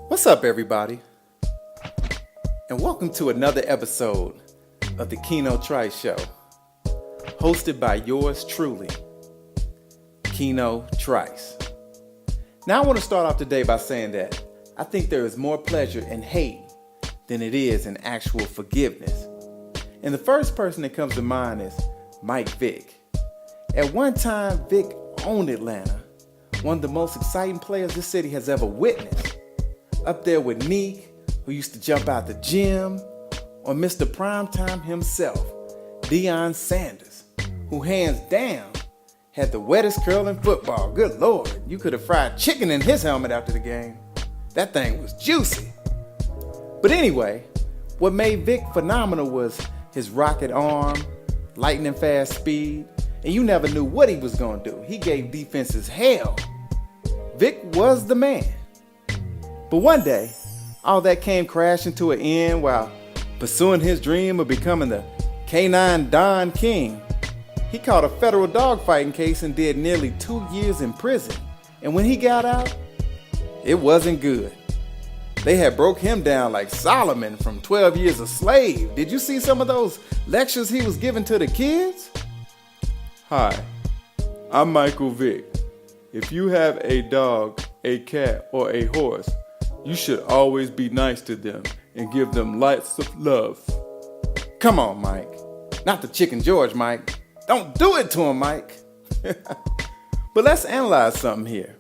What's up, everybody? And welcome to another episode of the Keno Trice Show, hosted by yours truly, Keno Trice. Now, I want to start off today by saying that I think there is more pleasure in hate than it is in actual forgiveness. And the first person that comes to mind is Mike Vick. At one time, Vick owned Atlanta, one of the most exciting players this city has ever witnessed. Up there with Meek, who used to jump out the gym, or Mr. Primetime himself, Deion Sanders, who hands down had the wettest curl in football. Good Lord, you could have fried chicken in his helmet after the game. That thing was juicy. But anyway, what made Vick phenomenal was his rocket arm, lightning fast speed, and you never knew what he was going to do. He gave defenses hell. Vick was the man. But one day, all that came crashing to an end while pursuing his dream of becoming the K9 Don King. He caught a federal dogfighting case and did nearly 2 years in prison. And when he got out, it wasn't good. They had broke him down like Solomon from 12 Years a Slave. Did you see some of those lectures he was giving to the kids? Hi, I'm Michael Vick. If you have a dog, a cat, or a horse, you should always be nice to them and give them lots of love. Come on, Mike. Not the Chicken George, Mike. Don't do it to him, Mike. But let's analyze something here.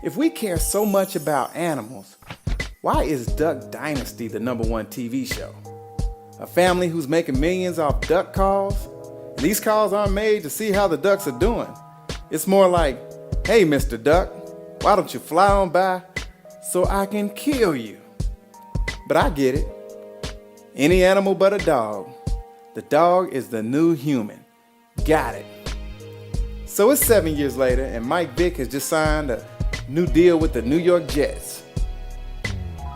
If we care so much about animals, why is Duck Dynasty the #1 TV show? A family who's making millions off duck calls? And these calls aren't made to see how the ducks are doing. It's more like, hey, Mr. Duck, why don't you fly on by so I can kill you? But I get it. Any animal but a dog. The dog is the new human. Got it. So it's 7 years later, and Mike Vick has just signed a new deal with the New York Jets.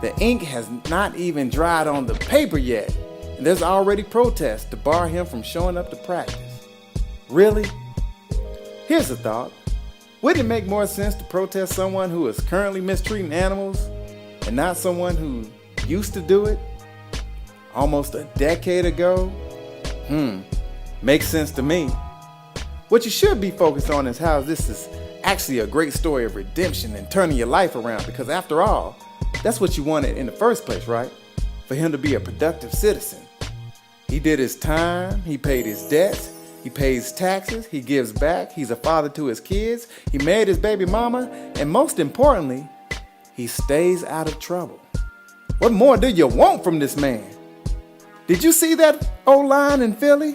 The ink has not even dried on the paper yet, and there's already protests to bar him from showing up to practice. Really? Here's a thought. Wouldn't it make more sense to protest someone who is currently mistreating animals and not someone who used to do it almost a decade ago? Makes sense to me. What you should be focused on is how this is actually a great story of redemption and turning your life around, because after all, that's what you wanted in the first place, right? For him to be a productive citizen. He did his time, he paid his debts, he pays taxes, he gives back, he's a father to his kids, he married his baby mama, and most importantly, he stays out of trouble. What more do you want from this man? Did you see that O-line in Philly?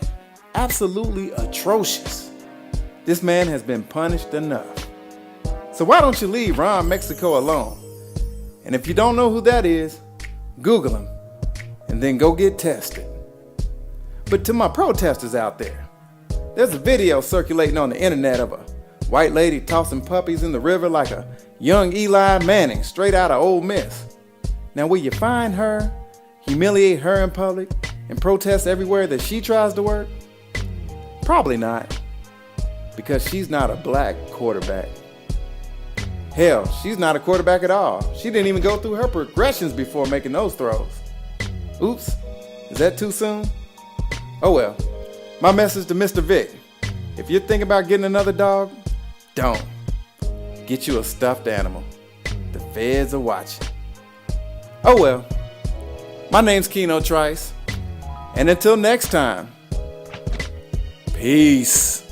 Absolutely atrocious. This man has been punished enough. So why don't you leave Ron Mexico alone? And if you don't know who that is, Google him and then go get tested. But to my protesters out there, there's a video circulating on the internet of a white lady tossing puppies in the river like a young Eli Manning straight out of Ole Miss. Now, will you find her, humiliate her in public, and protest everywhere that she tries to work? Probably not, because she's not a black quarterback. Hell, she's not a quarterback at all. She didn't even go through her progressions before making those throws. Oops, is that too soon? Oh well. My message to Mr. Vick: if you're thinking about getting another dog, don't. Get you a stuffed animal. The feds are watching. Oh well. My name's Keno Trice. And until next time, peace.